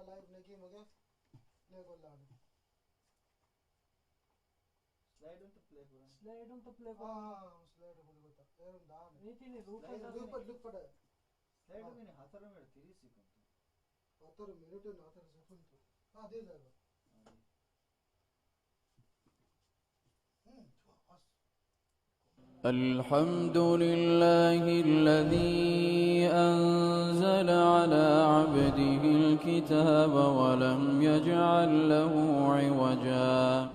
live neki mage play kollana slide unta play slide kuli gota erum daane nitini loop pada slide gene 4 minute 30 second 4 minute 4 second de jayega الحمد لله الذي أنزل على عبده الكتاب ولم يجعل له عوجا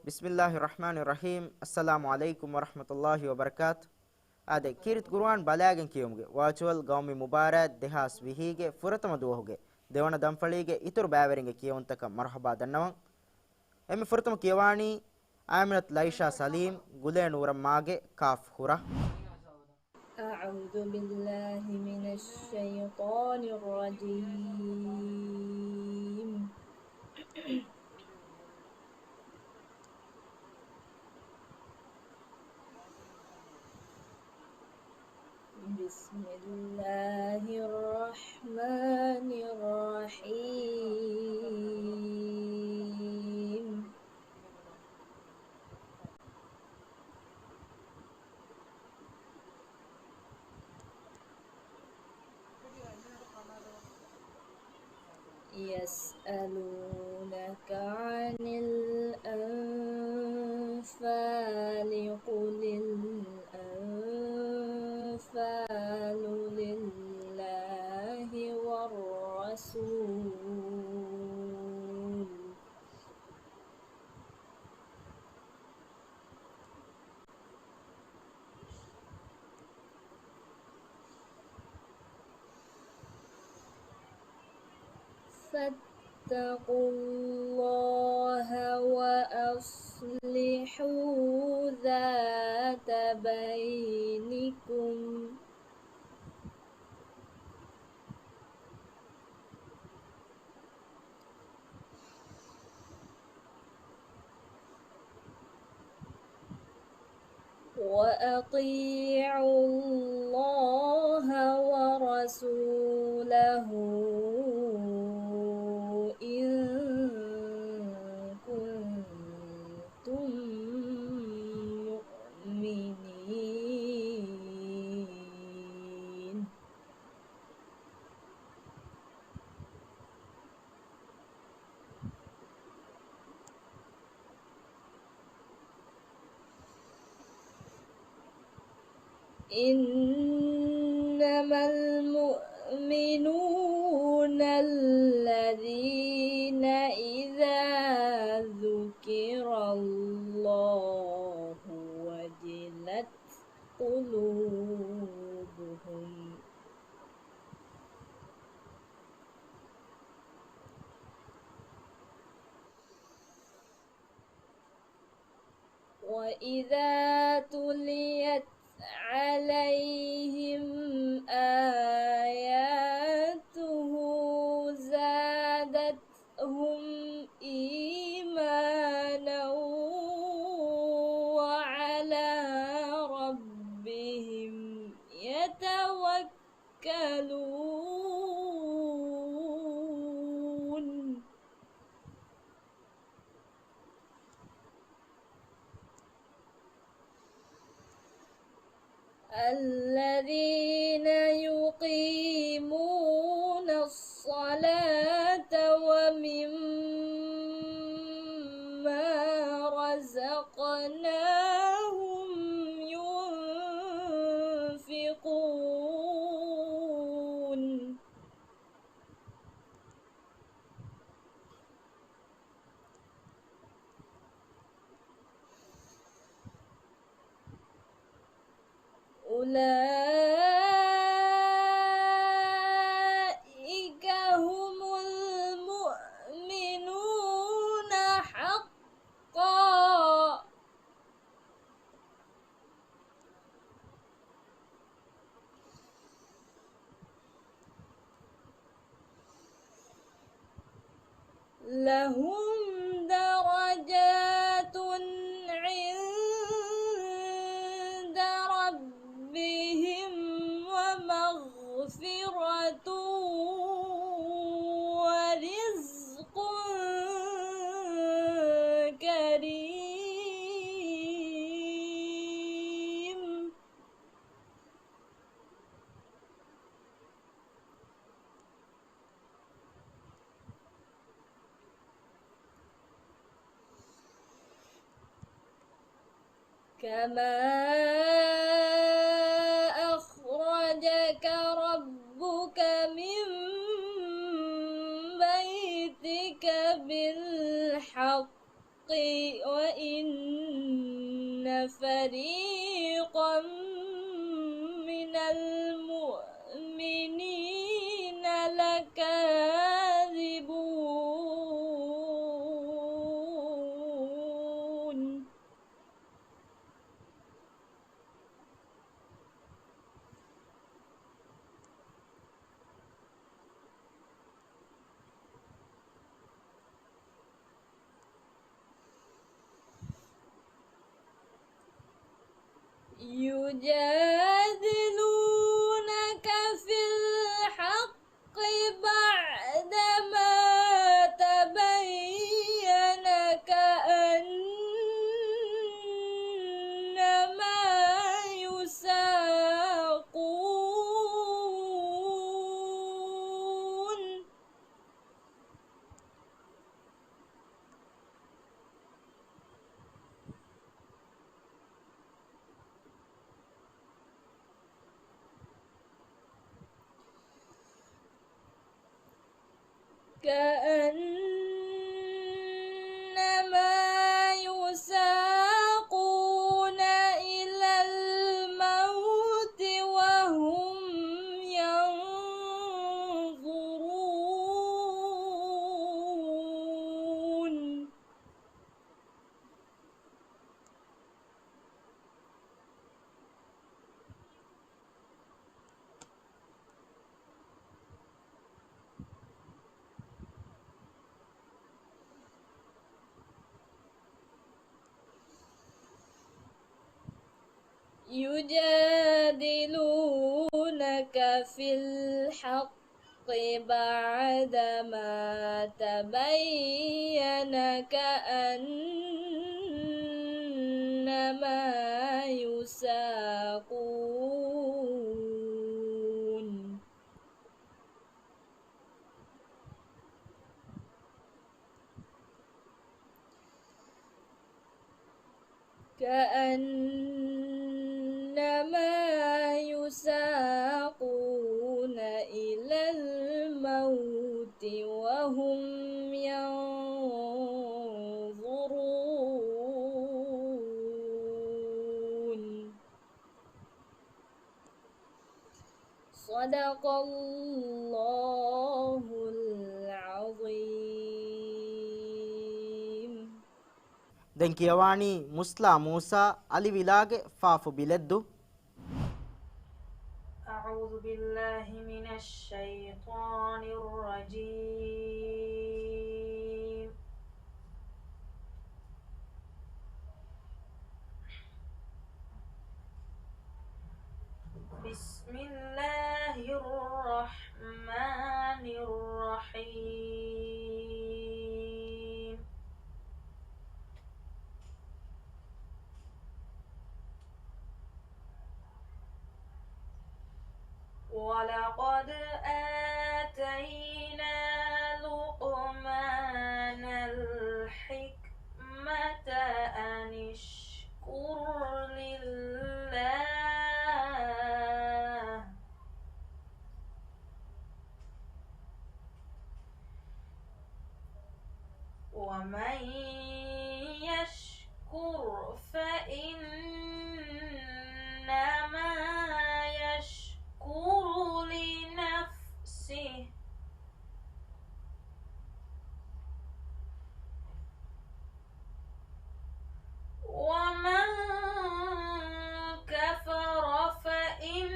بسم الله الرحمن الرحيم السلام عليكم ورحمة الله وبركاته آده كيرت قرآن بلاغن كيومge virtual قومي مبارات دهاس وهيگه فرتم دوهوگه දෙවන දම්පලීගේ ඉතුරු බෑවරින්ගේ කියවුන්තක මර්හබා දන්නවන් එමෙ ෆුරතම කියවානි ආමිනත් ලයිෂා සලීම් ගුලේ නූරම් මාගේ කාෆ් හුරා أعوذ بالله من الشيطان الرجيم بسم الله الرحمن الرحيم يسألونك عن الأنفال قل الأنفال لله والرسول فاتقوا الله وأصلحوا ذات بينكم وأطيعوا الله ورسوله إن كنتم مؤمنين إنما المؤمنون الذين إذا ذكر الله وجلت قلوبهم وإذا تليت عليهم آياته زادتهم إيمانا وعلى ربهم يتوكلون الذين يقيمون الصلاة ومما رزقناهم ينفقون أولئك هم المؤمنون حقا لهم درجات عند ربهم كما أخرجك ربك من بيتك بالحق وإن فريقا من المؤمنين لكاذبون يجادلونك في الحق بعدما تبين كأنما يساقون كأنما يساقون إلى الموت وهم ينظرون يجادلونك في الحق بعدما تبين كأنما يساقون كأنما يساقون إلى الموت وهم ينظرون صدق الله العظيم දැන් කියවානි මුස්ලා මූසා අලි විලාගේ ෆාෆු බිලද්දු أعوذ بالله من الشيطان الرجيم بسم الله الرحمن الرحيم ولقد آتينا لقمان الحكمة أن اشكر لله ومن يشكر فإنما يشكر لنفسه ومن كفر فإن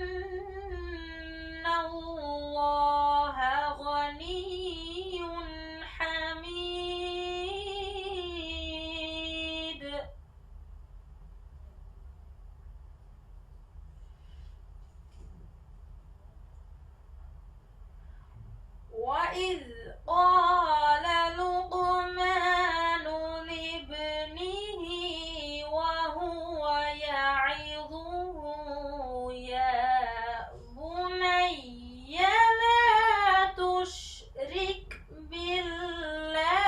الله غني حميد وإذ قال لقمان لابنه وهو يعظه يا بني لا تشرك بالله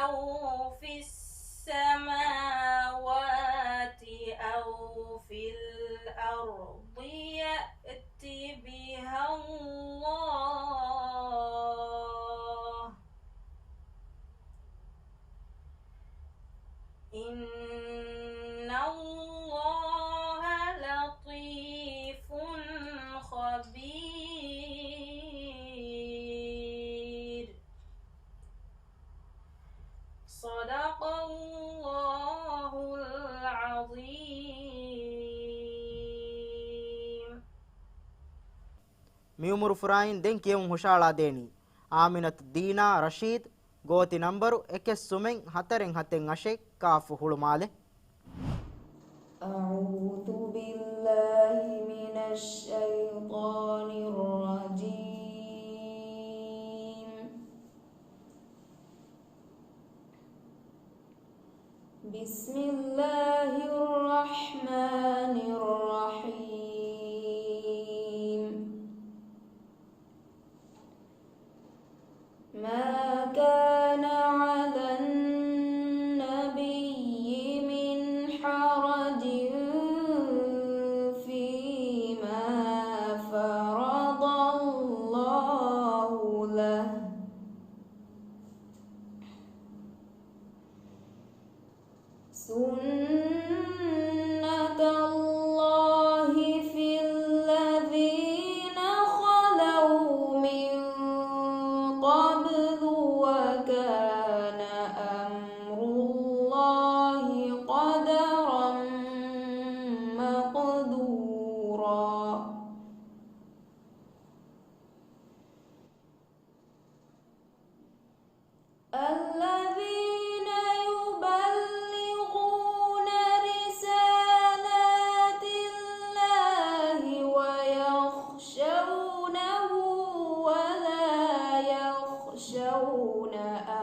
أو في السماوات أو في الأرض يأت بها الله إن الله لطيف خبير. صدق الله العظيم. මියුමුරු ෆුරායින් දෙන් කියමු හුෂාලා දේනි ආමිනත් දීනා රෂීද් ගෝති නම්බරු 1 සුමෙන් 4න් 7න් අෂෙක් කාෆු හුළුමාලේ أعوذ بالله من الشيطان الرجيم. بسم الله الرحمن الرحيم. ما كان على النبي من حرج فيما فرض الله له سنة الله في الذين خلوا من قبل وكان أمر الله قدرا مقدورا. الذين يبلغون رسالات الله ويخشونه ولا يخشون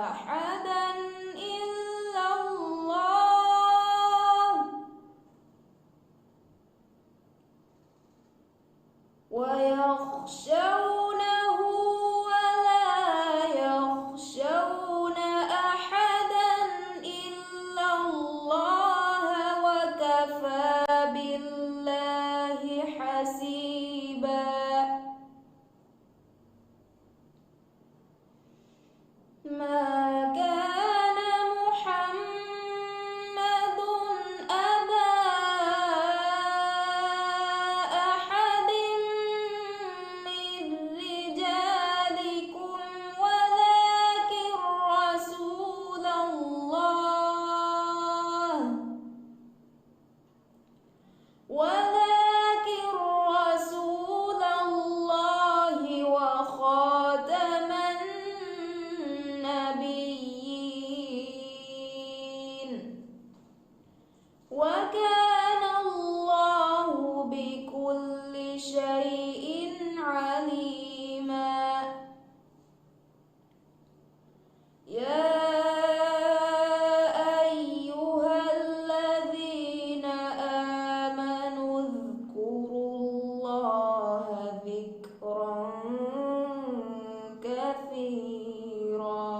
أحدا إلا الله ويخشونه ولا يخشون أحدا إلا الله وكفى بالله حسيبا. ما كان محمد أبا أحد من رجالكم ولكن رسول الله وخاتم النبيين وكان الله بكل شيء عليما. يا أيها الذين آمنوا اذكروا الله ذكرا كثيرا.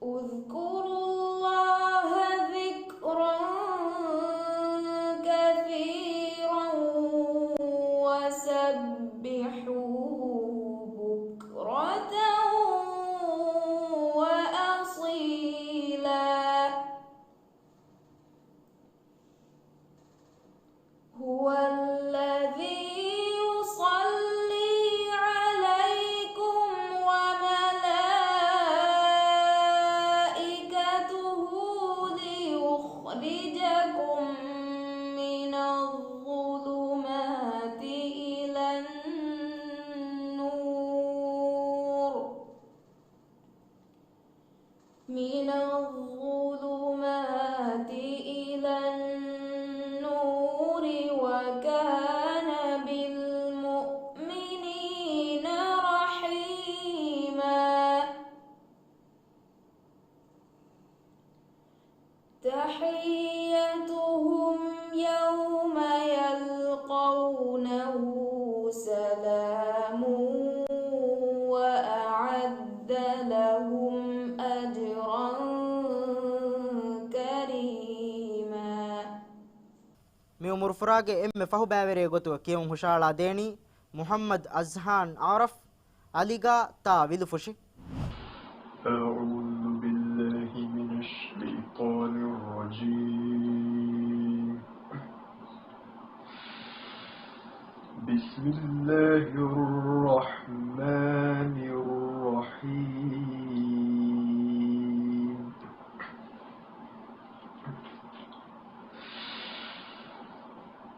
اذكروا الله ذكرا كثيرا وسبحوه بكرة وأصيلا. هو الذي يصلي عليكم وملائكته ليخرجكم من الظلمات إلى النور وكان بالمؤمنين رحيما. تحيتهم يوم يلقونه سلام mi umur furage emme fahu bavere gotu kiyum hushala deni Muhammad Azhan Araf Aliga ta vidu fushi. أعوذ بالله من الشيطان الرجيم بسم الله الرحمن الرحيم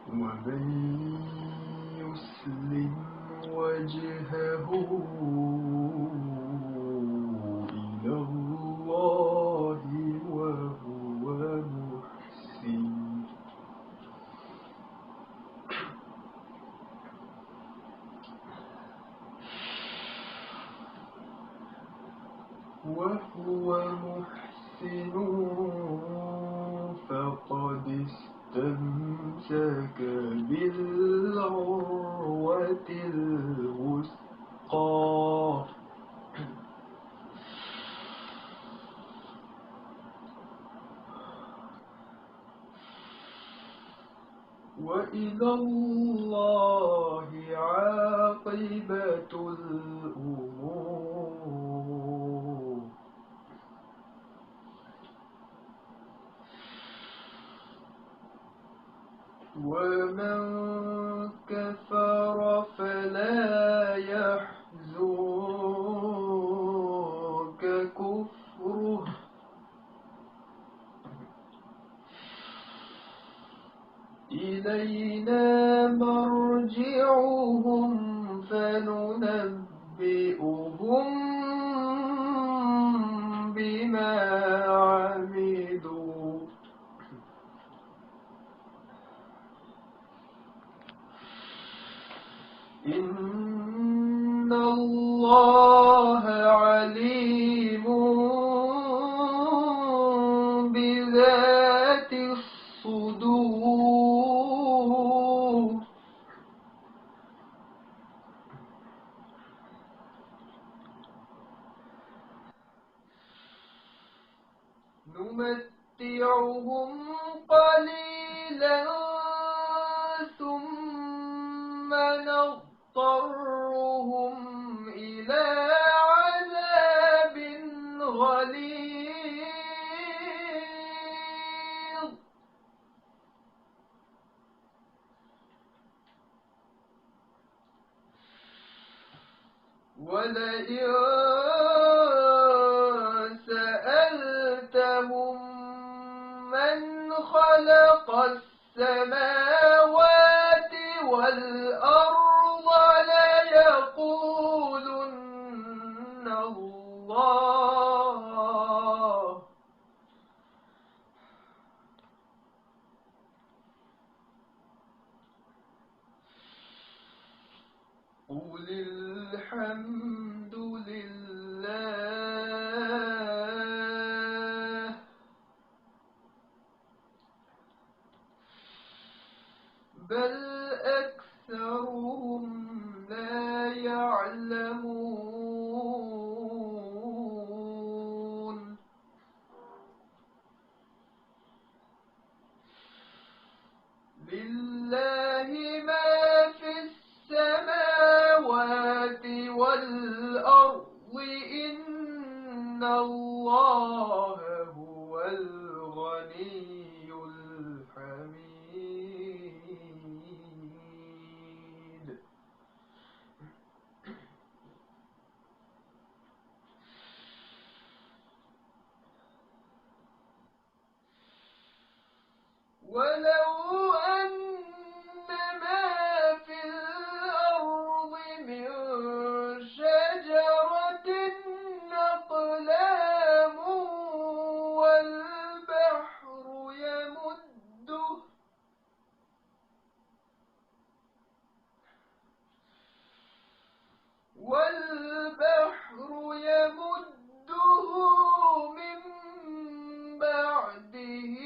ومن يسلم وجهه إلى الله وهو محسن فقد استمسك بالعروة الوثقى وإلى الله عاقبة الأمور ومن كفر فلا يحزنك كفره إلينا مرجعهم فننبئهم بما عملوا إن الله عليم بذات الصدور نمتعهم قليلا ثم نضطرهم إلى عذاب غليظ ولئن سألتهم من خلق السماوات والأرض ليقولن الله قل الحمد لله بل أكثرهم لا يعلمون لله ما في السماوات والأرض إن الله هو الغني الحميد ولو أن ما في الأرض من شجرة أقلام والبحر يمده من بعده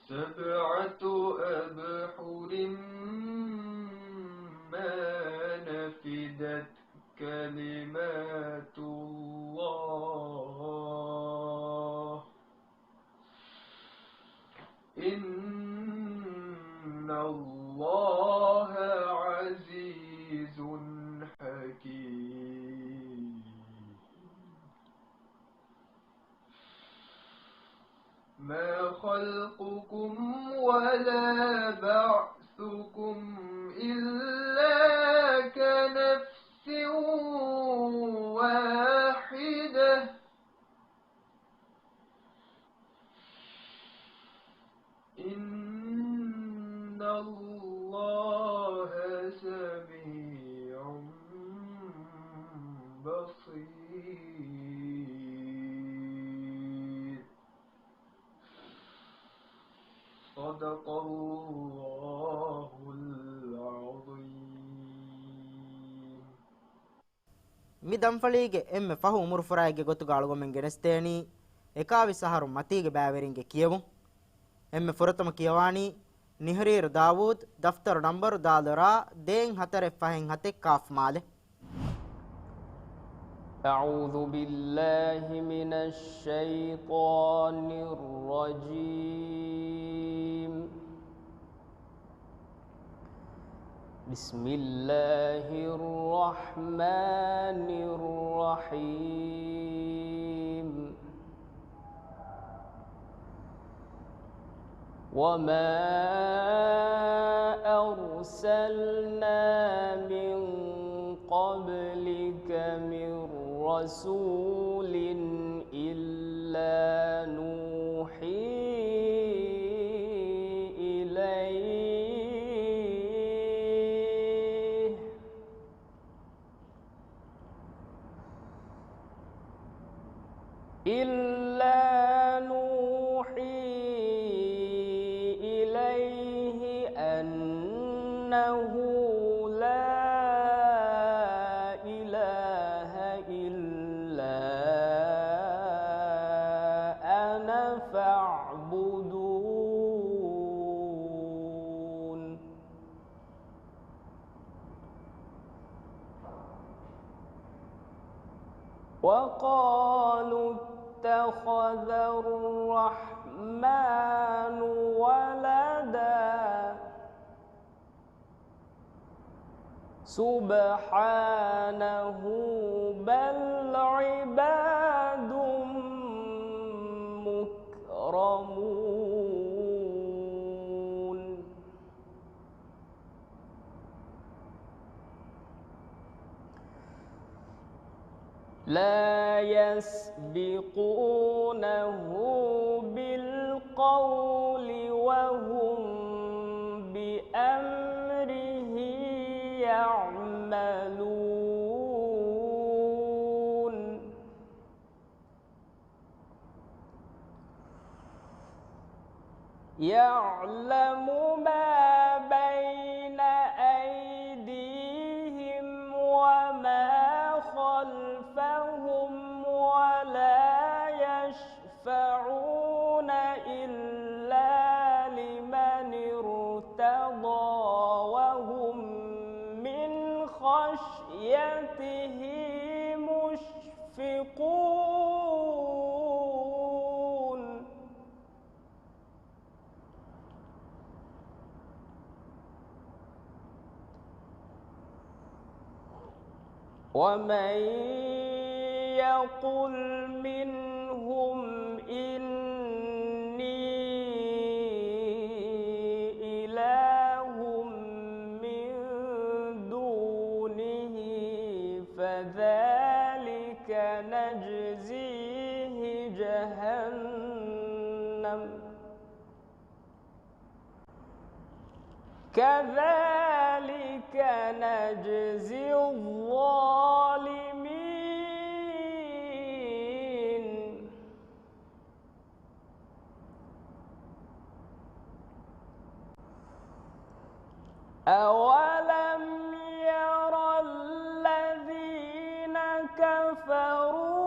سبعة أبحر ما نفدت كلمات الله إن الله عزيز حكيم ما خلقكم ولا بعثكم إلا كنفس واحدة إن الله سميع بصير صدق الله العظيم mi damfalige emme fahu umur furaige gotuga algomen genesteni ekavi saharu matige bæveringe kiyevun emme furatama kiyawani nihrir dawood daftar number dalra den hatare fahen hate kaf male أعوذ بالله من الشيطان الرجيم بسم الله الرحمن الرحيم وما أرسلنا من قبلك من رسول إلا نوحي إليه أنه لا إله إلا أنا فاعبدون وقالوا اتخذ الرحمن ولدا سبحانه بل عباد مكرمون لا يسبقونه بالقول وهم بأمره يعملون يعلم ما بين أيديهم وما خلفهم ولا يشفعون إلا لمن ارتضى وهم من خشيته مشفقون ومن يقل منهم إني إله من دونه فذلك نجزيه جهنم كذلك نجزي الظالمين أولم ير الذين كفروا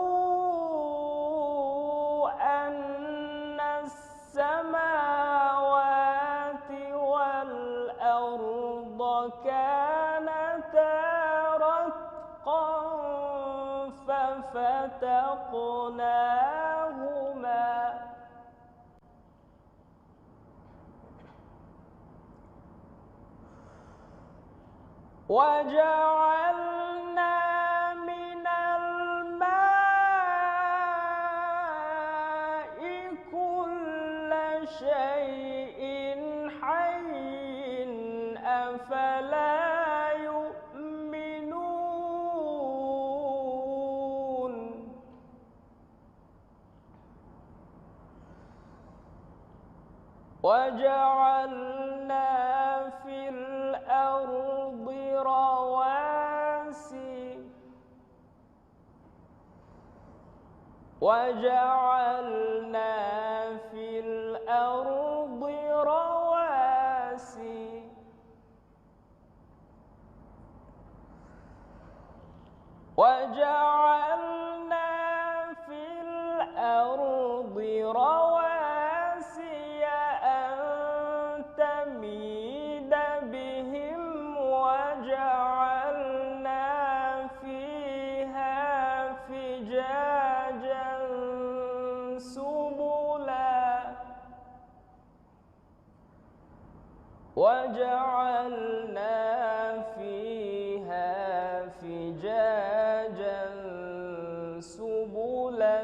أن السماوات والأرض كانتا رتقا ففتقناهما وجعلنا من الماء كل شيء حي أفلا يؤمنون وجعلنا في الأرض رواسي وجعلنا في الأرض رواسي وجعلنا في الأرض رواسي أن تميد بهم وجعلنا فيها فجاجا سبلا وجعلنا فيها فجاجا سبلا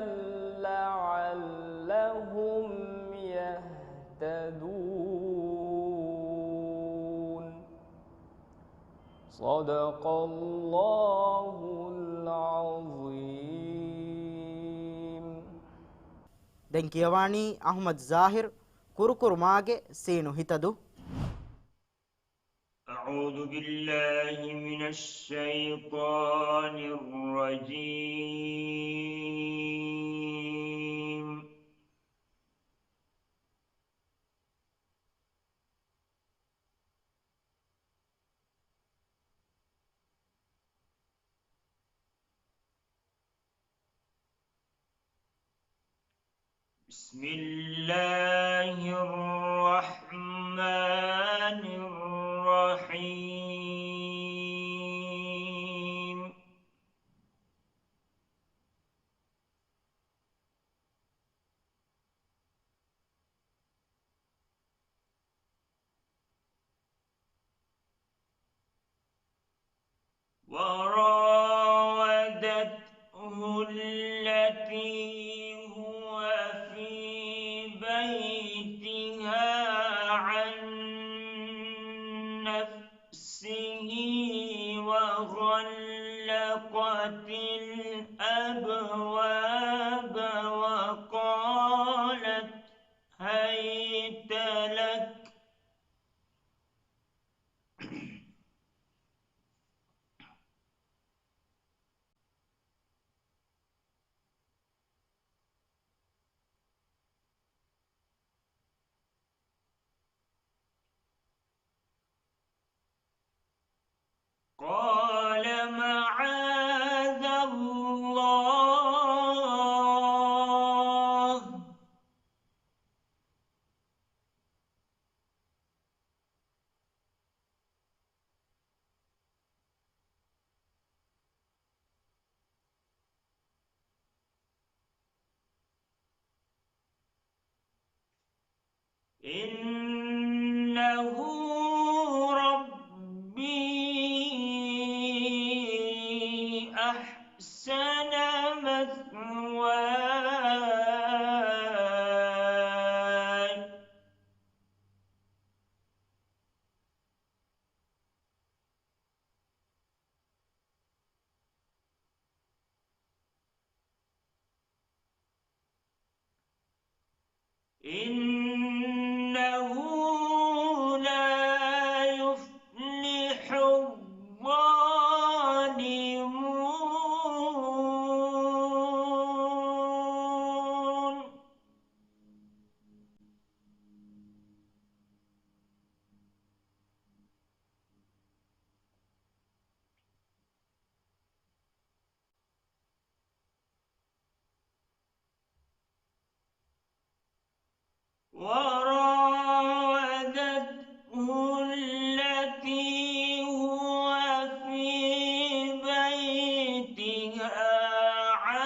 لعلهم يهتدون صدق الله العظيم. දැන් කියවani අහ්මද් zahir කුරුකුරු මාගේ සීනු හිතදු. أعوذ بالله من الشيطان الرجيم. بسم الله الرحمن الرحيم. وراودته التي هو في بيتها عن نفسه وغلقت الأبواب وقالت هيت لك قال معاذ الله إنه ربي أحسن مثواي إنه لا يفلح الظالمون. وراودته التي هو في بيتها عن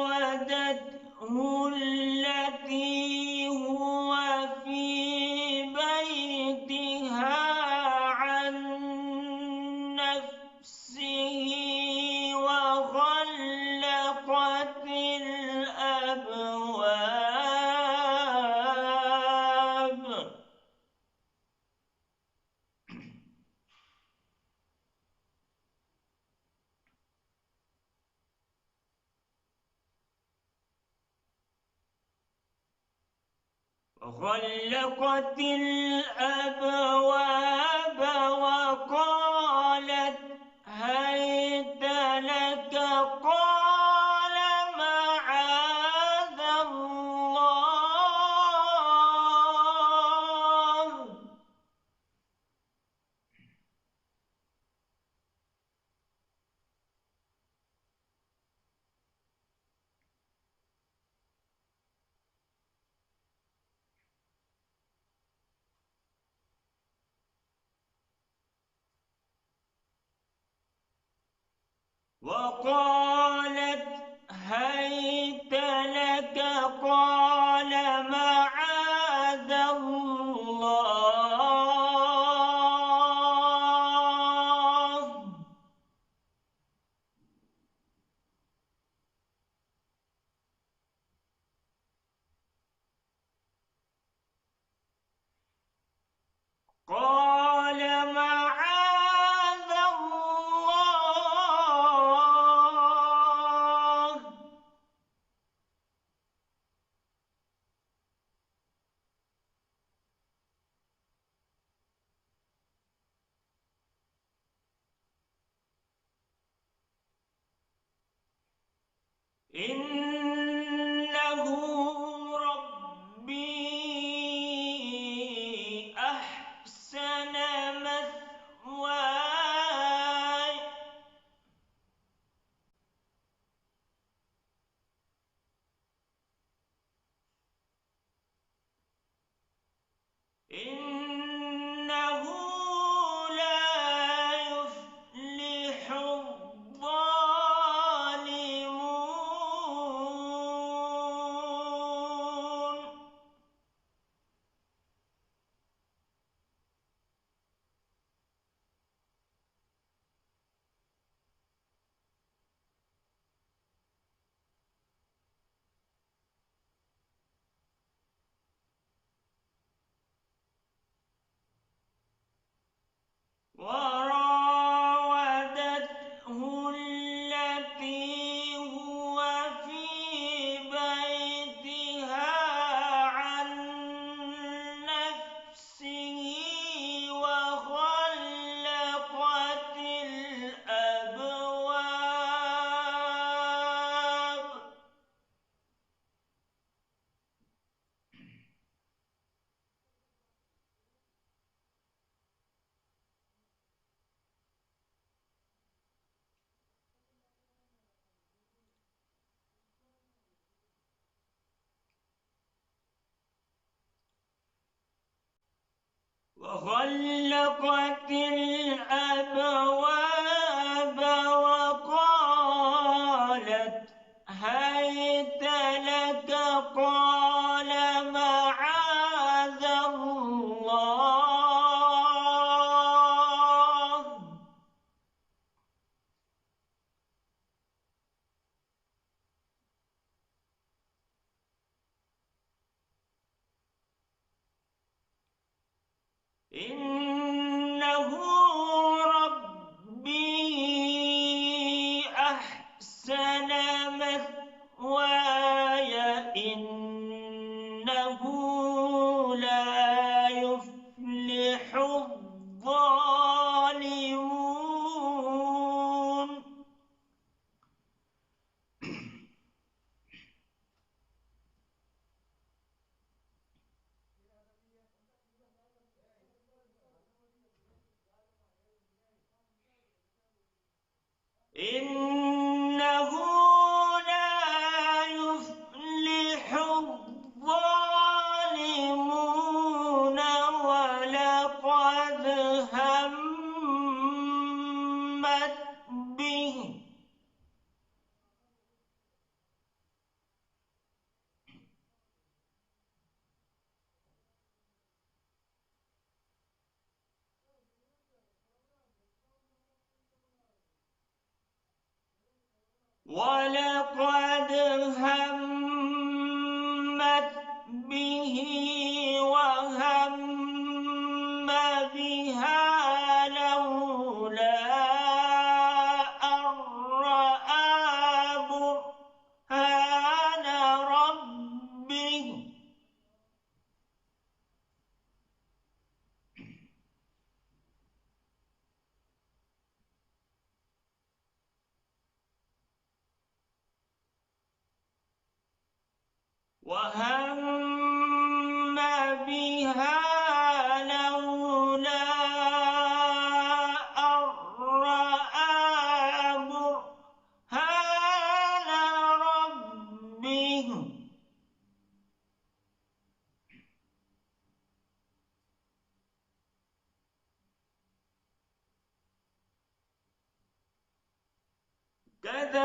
وراودته التي هو في بيتها عن نفسه وغلقت الأبواب وقالت هيت لك قال معاذ الله وقالت هيت لك قال معاذ الله قال معاذ الله إنه ربي أحسن مثواي إنه لا يفلح الظالمون وراودته التي هو في بيتها عن نفسه وغلقت الأبواب وغلقت الأبواب وقالت هيت لك قال معاذ الله إنه ربي أحسن مثواي إنه لا يفلح الظالمون إنه لا يفلح الظالمون ولقد همت به ولقد همت به وهم بها لولا أن رأى برهان ربه وهم بها لولا أن رأى برهان ربه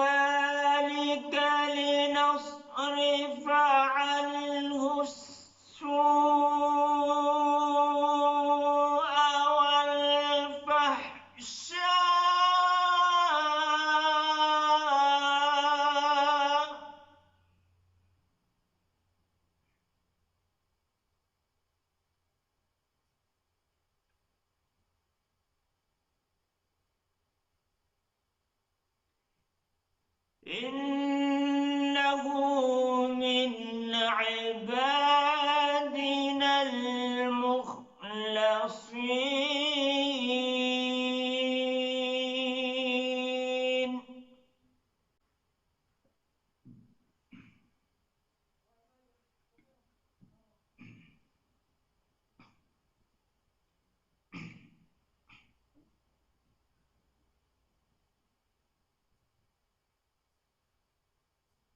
كذلك لنصرف عنه السوء والفحشاء إنه من عبادنا المخلصين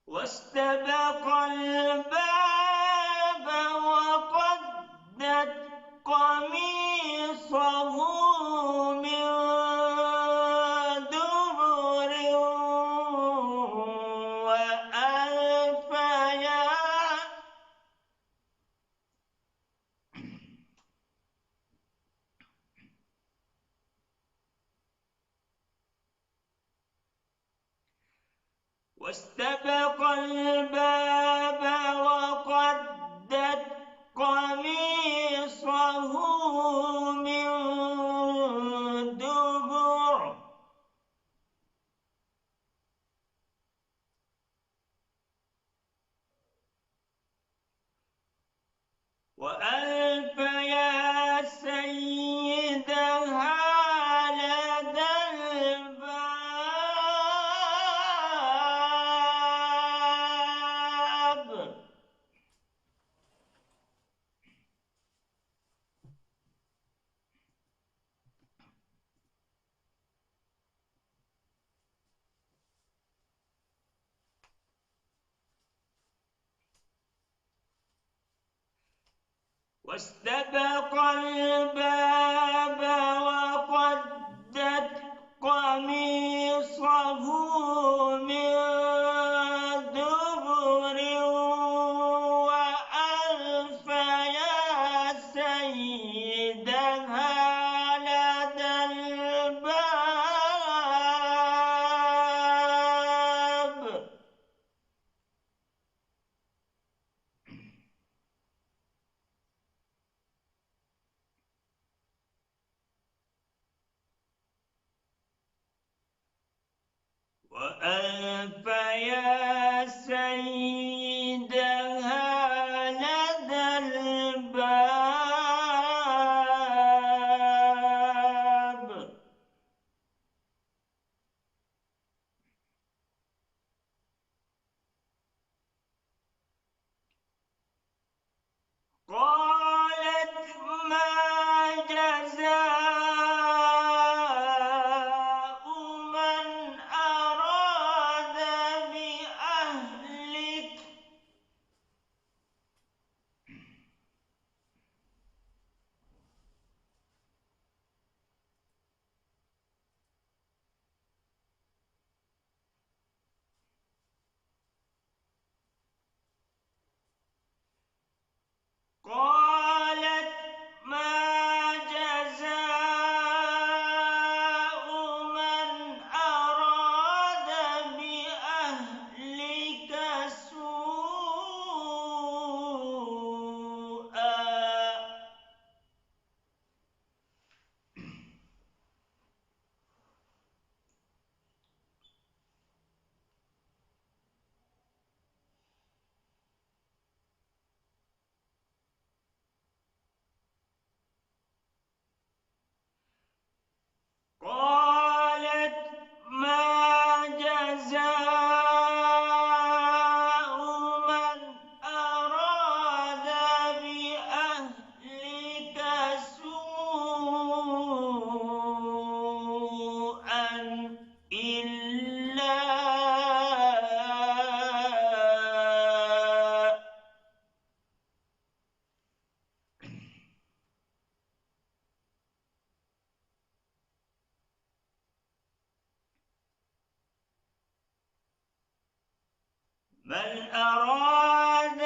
واستبق الباب وقدت قميصه من دبر وألف يا واستبق الباب وقدت قميصه من دبر وألف يا سيدها لدى الباب واستبق الباب وقدت قميصه من دبر وألف يا سيدها لدى الباب وألف يا سيدها لدى الباب قالت ما جزاء من أراد بأهلك من أراد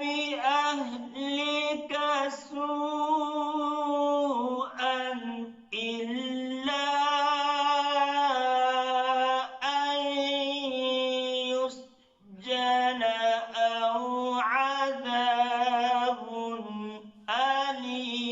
بأهلك سوءا إلا أن يسجن أو عذاب أليم.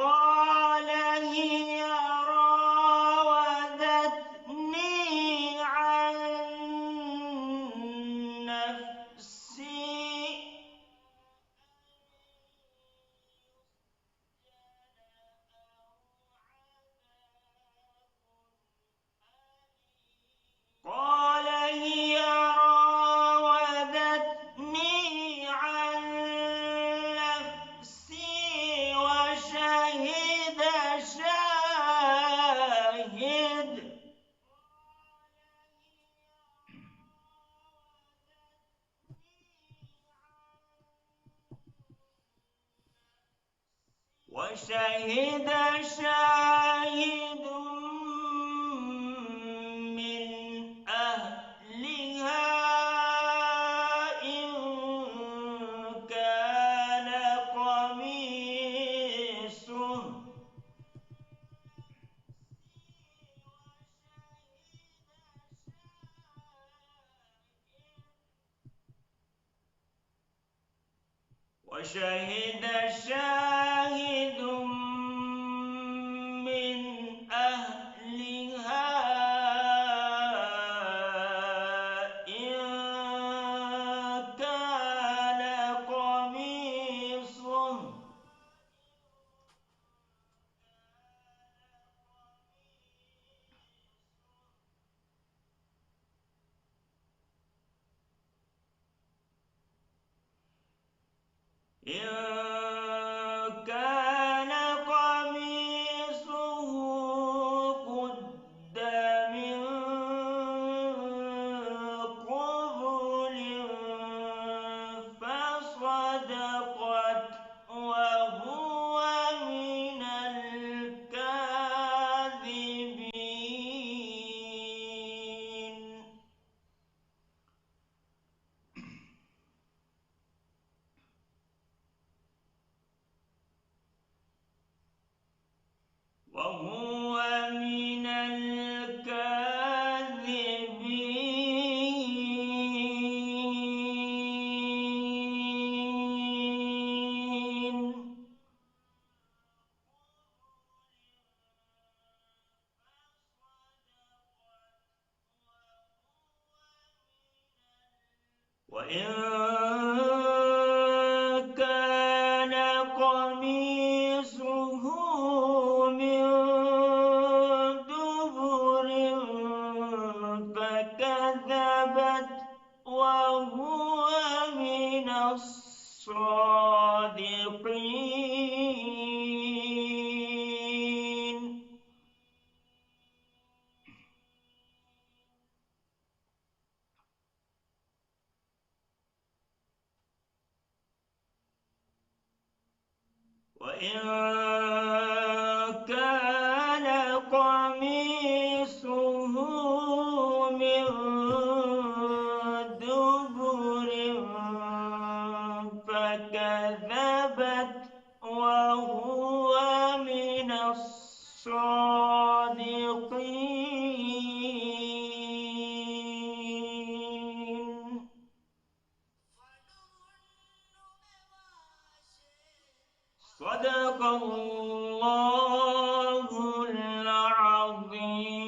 قال هي راودتني عن نفسي قال هي راودتني عن نفسي وشهد شاهد من أهلها إن كان قميصه وشهد شاهد من أهلها إن كان قميصه قد من قبل فصدقت وهو من الكاذبين. وهو من الكاذبين. وإن كان قميصه من دبر فكذبت وهو من الصادقين. وإن كان قميصه من دبر فكذبت وهو من الصادقين. صدق الله العظيم.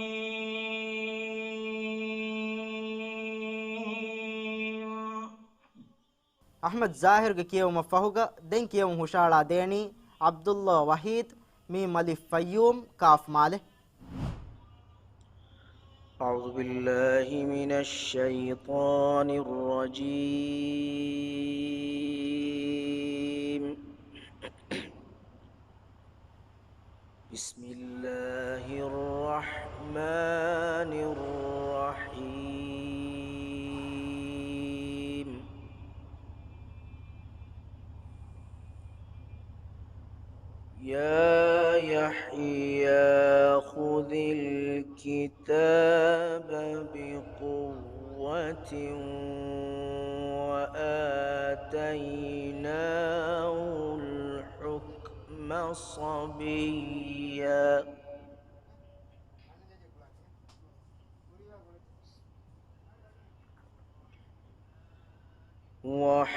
ಅಹ್ಮದ್ ಜಾಹಿರ್ಗೆ ಕಿಯವು ಮಫಹುಗ ದೆನ್ ಕಿಯವು ಹುಷಾಳಾ ದೇಣಿ ಅಬ್ದುಲ್ಲಾ ವಹೀದ್ ಮೀಮ್ ಅಲಿಫ್ ಫಯ್ಯೂಮ್ ಕಾಫ್ ಮಾಲೆ. أعوذ بالله من الشيطان الرجيم. بسم الله الرحمن الرحيم. يا يحيى خذ الكتاب بقوة وآتيناه الحكم صبيا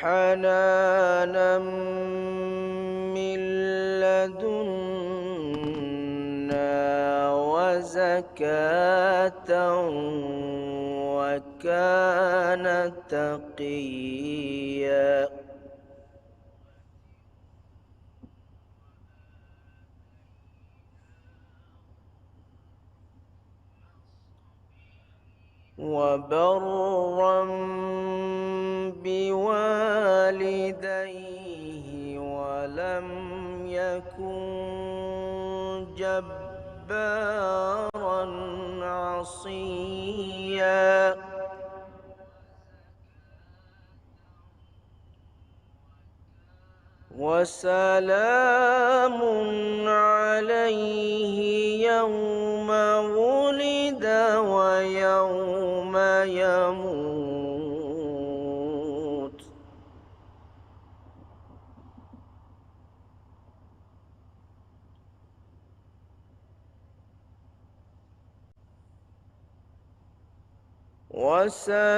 وحنانا من لدنا وزكاة وكان تقيا وبرا بوالديه ولم يكن جبارا عصيا وسلام عليه يوم ولد ويوم يموت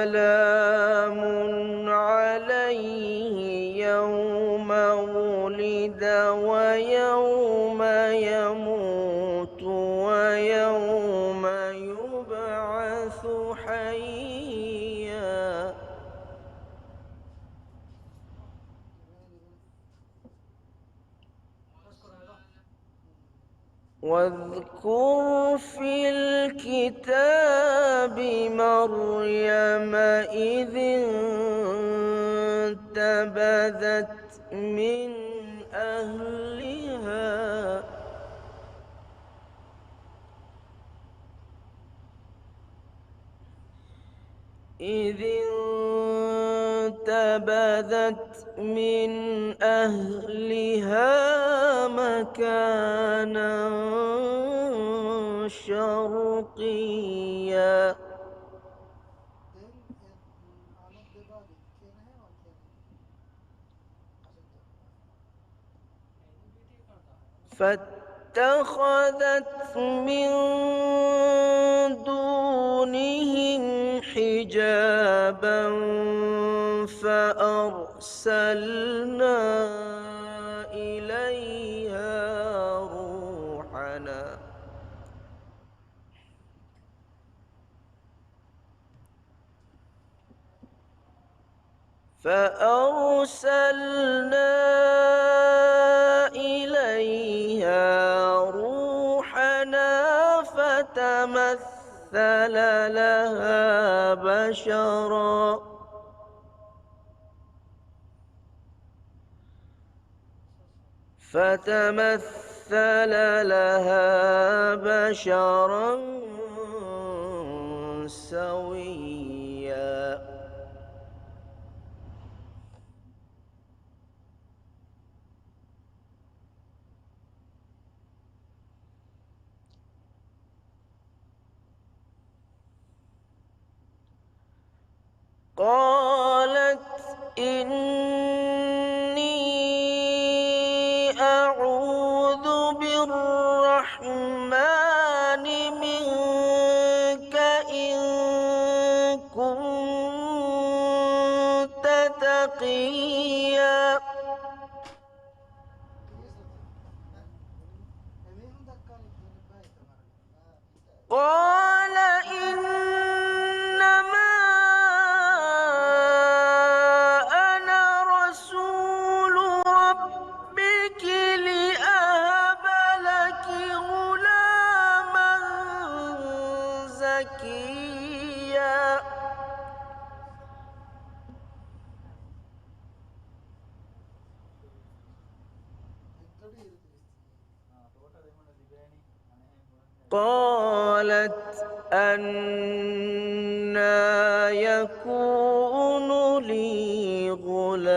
وسلام عليه يوم ولد ويوم يموت ويوم يبعث حيا واذكر في الكتاب مريم إذ انتبذت من أهلها مكانا شرقيا فاتخذت من دونهم حجابا فأرسلنا إليها روحنا فتمثل لها بشرا سويا قالت إني أعوذ بالرحمن منك إن كنت تقيا قال إنما أنا رسول ربك لأهب لك غلاما زكيا قالت أنى يكون لي غلام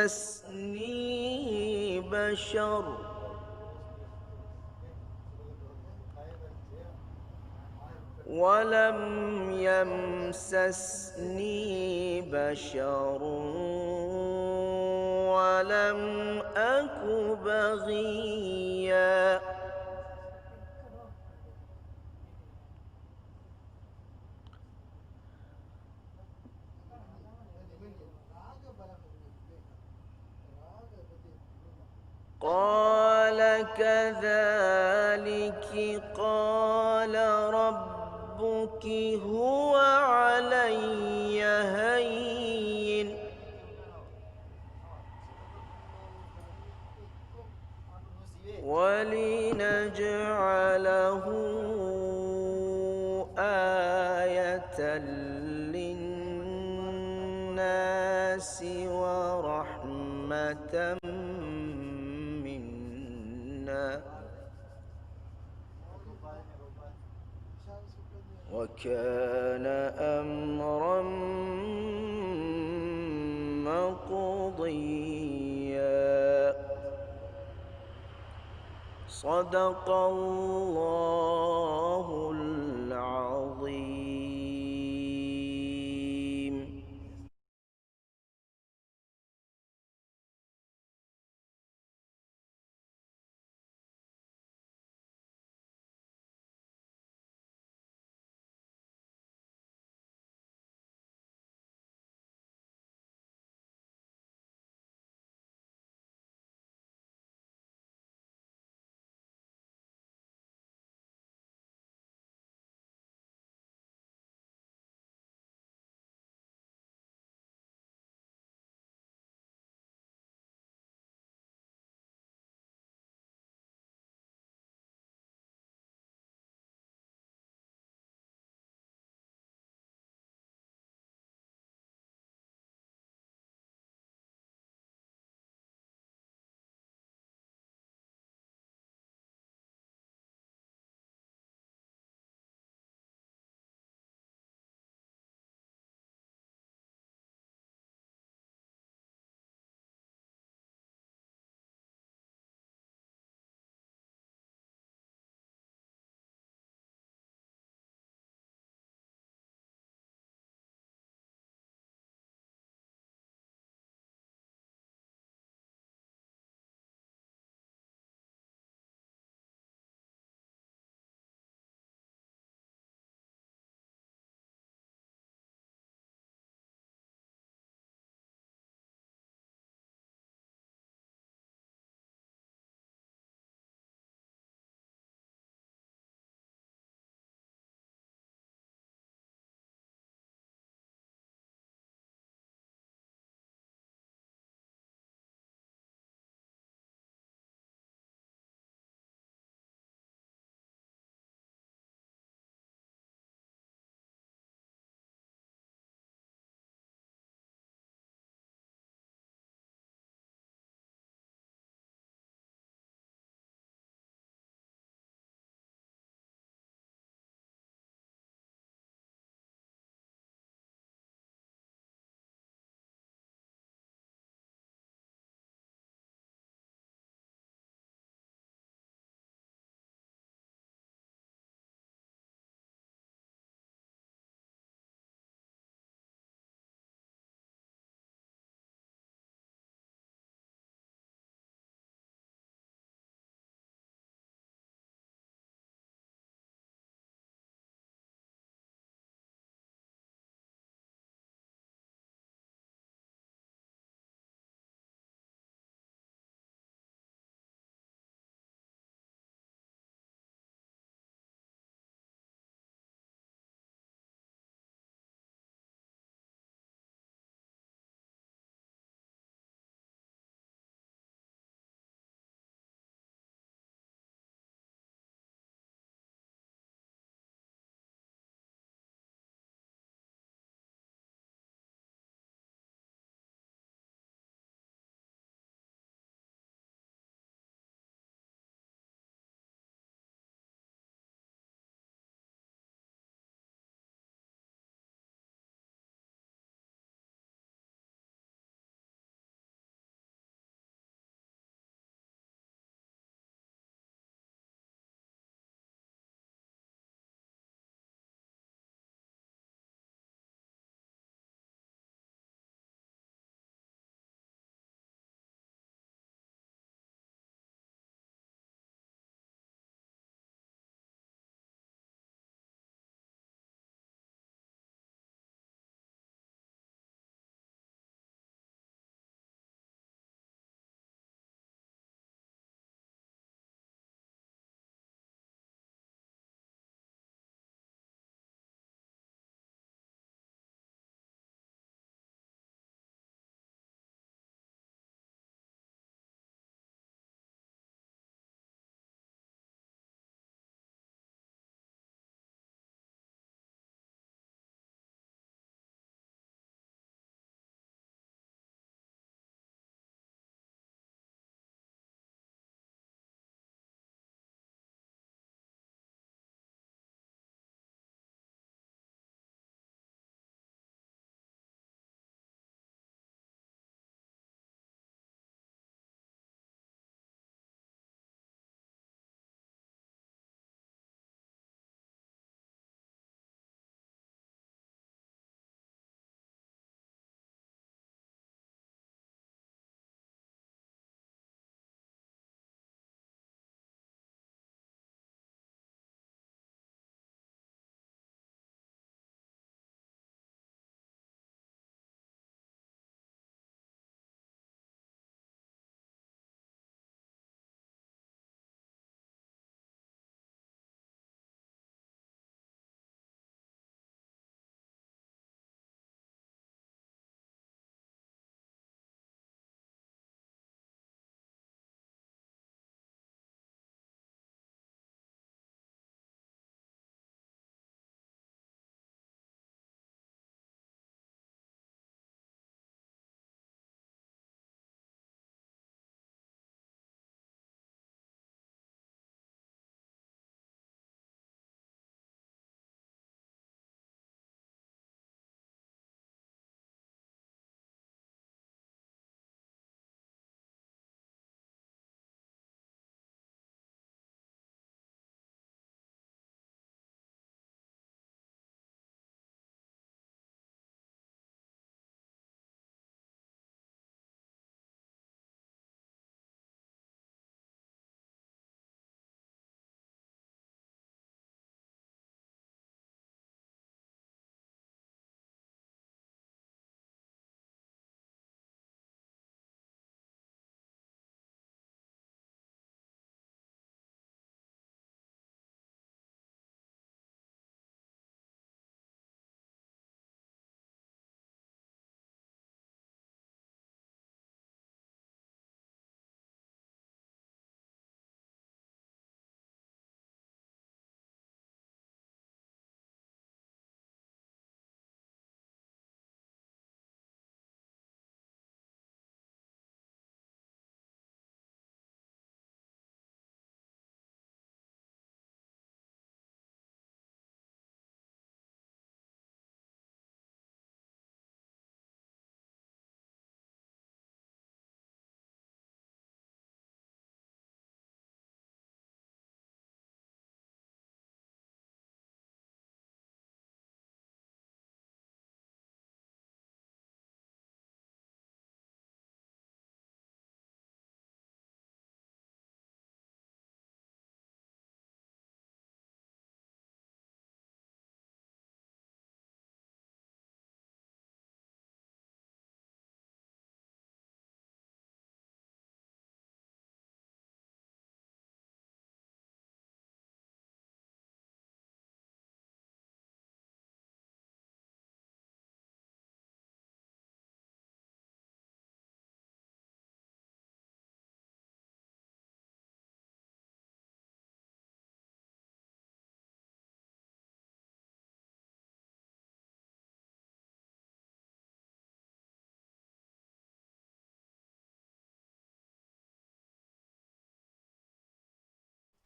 يمسسني بشر ولم يمسسني بشر ولم أك بغيا قال كذلك قال ربك هو علي هين ولنجعله آية للناس ورحمة منا وكان أمرا مقضيا صدق الله العظيم.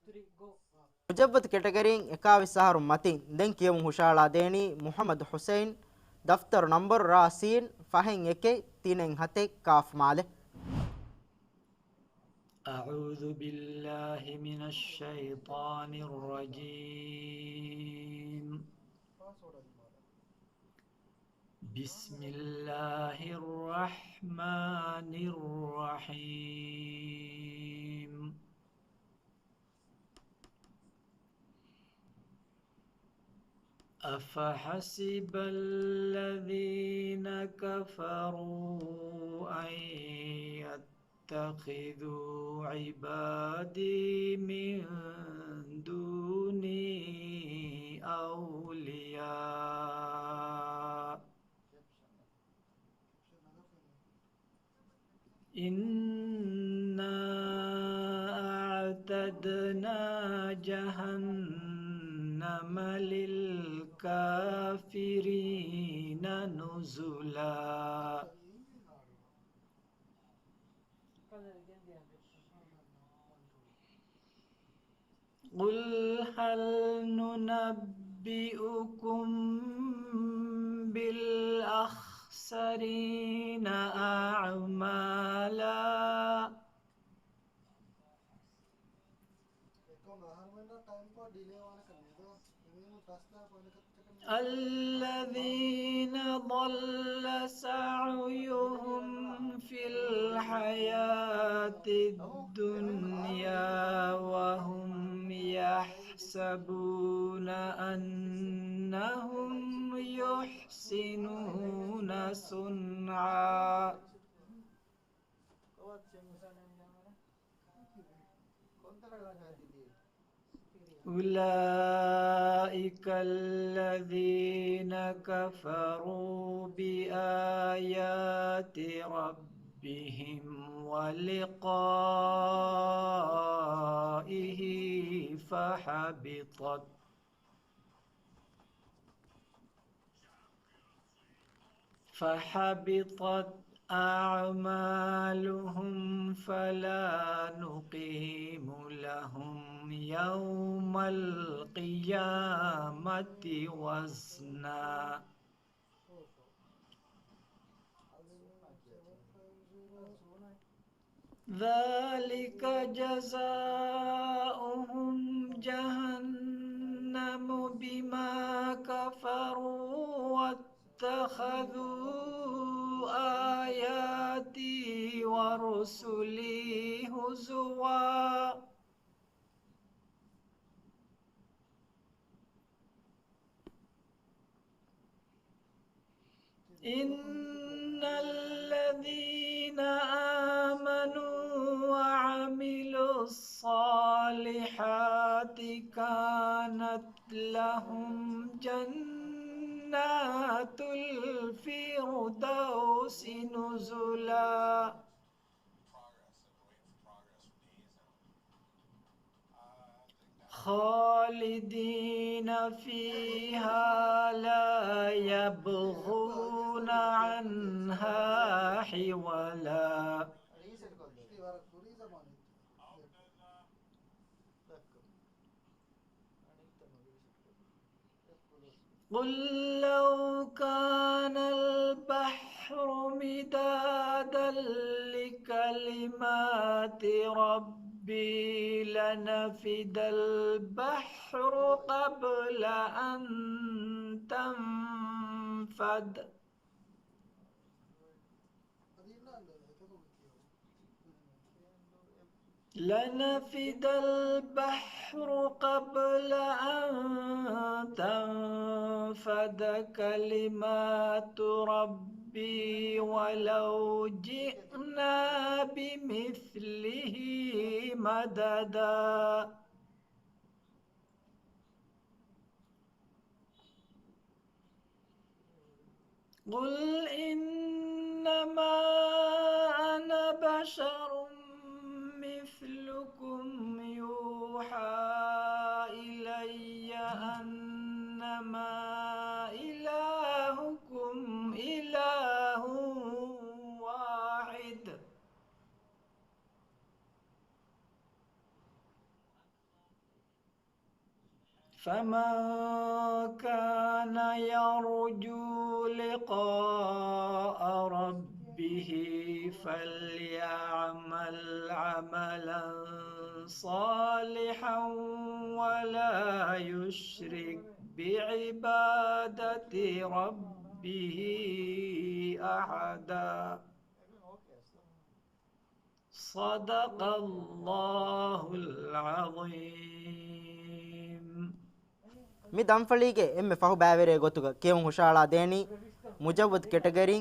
මුජබ්බත් කැටගරින් 21 සහරු මතින් දැන් කියමු හුෂාලා දේනි මුහම්මද් හුසයින් දෆ්තර නම්බර් රාසීන් ෆහෙන් 1 3 7 කාෆ් මාලේ أعوذ بالله من الشيطان الرجيم بسم الله الرحمن الرحيم أفحسب الذين كفروا أن يتخذوا عبادي من دوني أولياء إنا أعتدنا جهنم للكافرين نزلا قل هل ننبئكم بالأخسرين أعمالا الذين ضل سعيهم في الحياة الدنيا وهم يحسبون أنهم يحسنون صنعا أولئك الذين كفروا بآيات ربهم ولقائه فحبطت أعمالهم فلا نقيم لهم يوم القيامة وزنا ذلك جزاؤهم جهنم بما كفروا واتخذوا آياتي ورسلي هزوا إن الذين آمنوا وعملوا الصالحات كانت لهم جنات الفردوس نزلا خالدين فيها لا يبغون عنها حولا قل لو كان البحر مدادا لكلمات ربي لنفد البحر قبل أن تنفد لنفد البحر قبل أن تنفد كلمات ربي ولو جئنا بمثله مددا قل إنما أنا بشر مثلكم يوحى إلي أنما إلهكم إله واحد فمن كان يرجو لقاء ربه فليعمل عملا صالحا ولا يشرك بعبادة ربه أحدا. صدق الله العظيم. mi damfalige emme fahu baavere gotuga kiyum hushala deni mujawwad category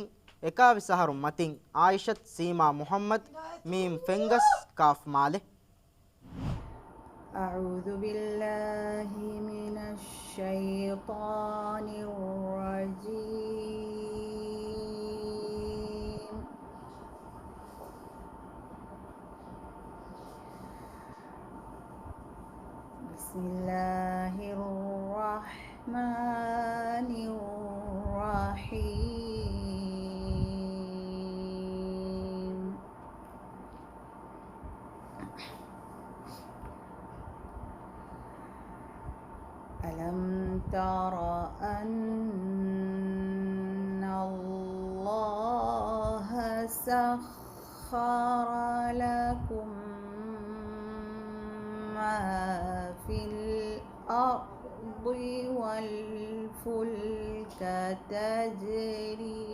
ekavi saharum matin Aishat Seema Muhammad mim fengas kaf male. أعوذ بالله من الشيطان الرجيم. بسم الله الرحمن الرحيم. ألم تر أن الله سخر لكم ما في الأرض والفلك تجري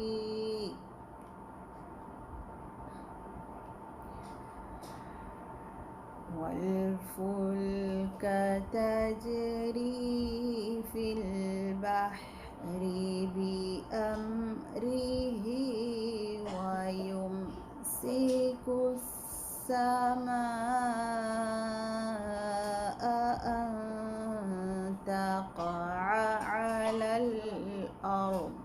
في البحر بأمره ويمسك السماء أن تقع على الأرض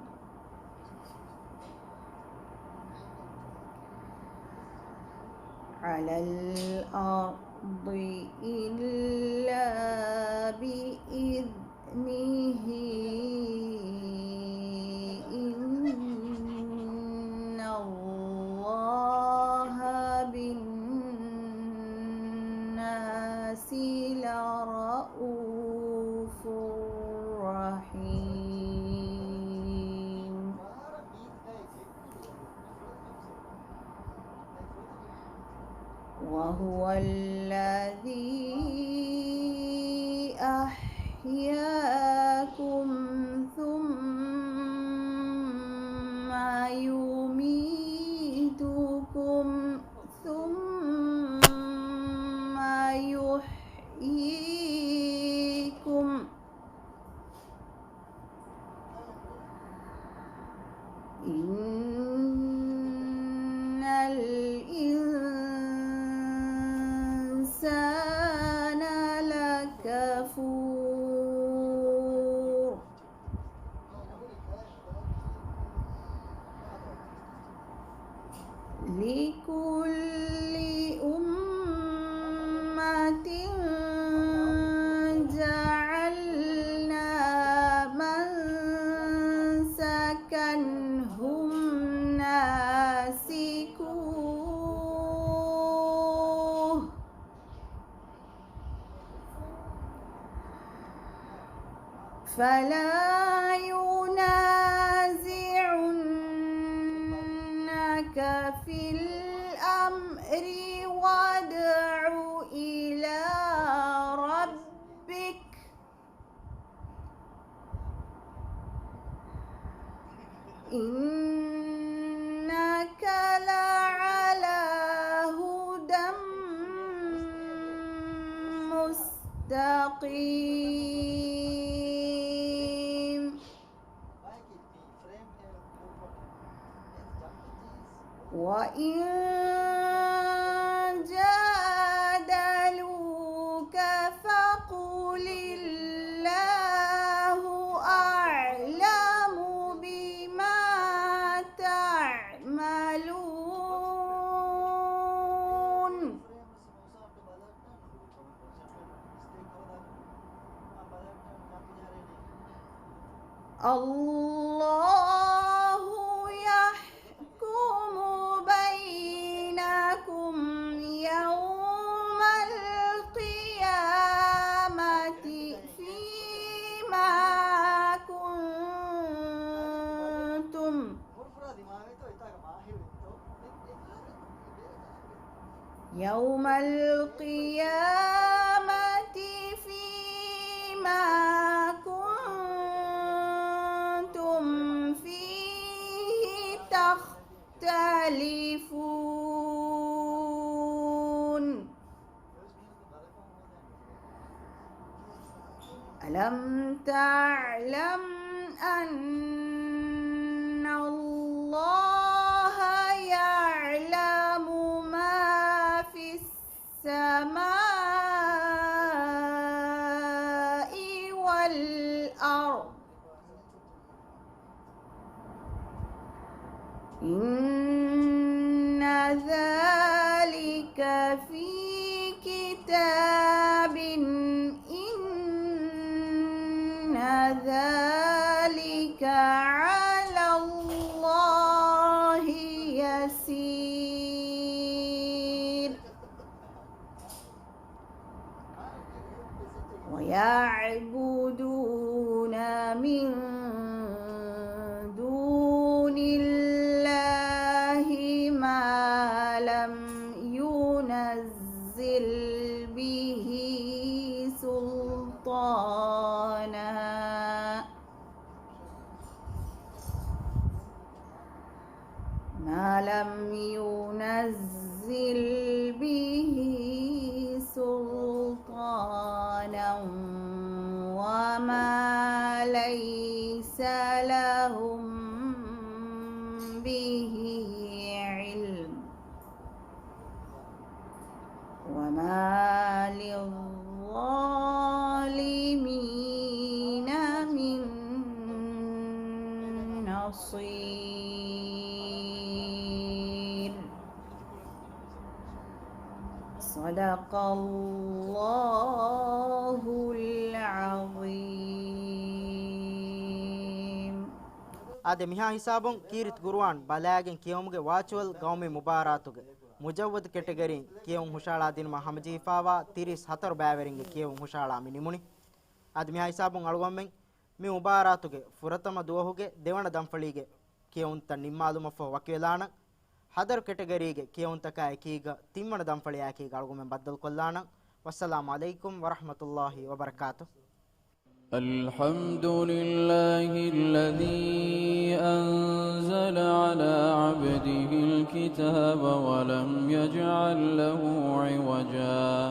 إلا بإذنه. إن الله بالناس لرؤوف رحيم. وهو الذي أحياكم ثم يميتكم ثم يحييكم. إن الإنسان لكفور. لكل أمة جعلنا منسكا هم ناسكوه فلا ينازعنك في الأمر وادع إلى ربك إنك لعلى هدى مستقيم. وإن جادلوك فقل الله أعلم بما تعملون. الله يحكم بينكم يوم القيامة فيما يوم القيامة فيما كنتم فيه تختلفون ألم تعلم أن الله يعلم ما في السماء والأرض إن ذلك في كتاب إن ذلك على الله يسير ويعبدون من دون الله ما لم ينزل به سلطانا وما ليس لهم به علم وما للظالمين من نصير. صدق الله العظيم. ade miha hisabun kirit Qur'an balagen kiyumuge virtual gawme mubaratuge mujawwad category kiyum hushala din Muhammad Hifawa 34 bæveringe kiyum hushala minimuni ade miha hisabun algommen mi mubaratuge furatama duwahuge devana damfalige kiyum tan nimmaluma fo wakelana hadar category ge kiyum taka ekiga timmana damfaliya ekiga algommen baddal kollana. wassalamu alaikum wa rahmatullahi wa barakatuh. الحمد لله الذي أنزل على عبده الكتاب ولم يجعل له عوجا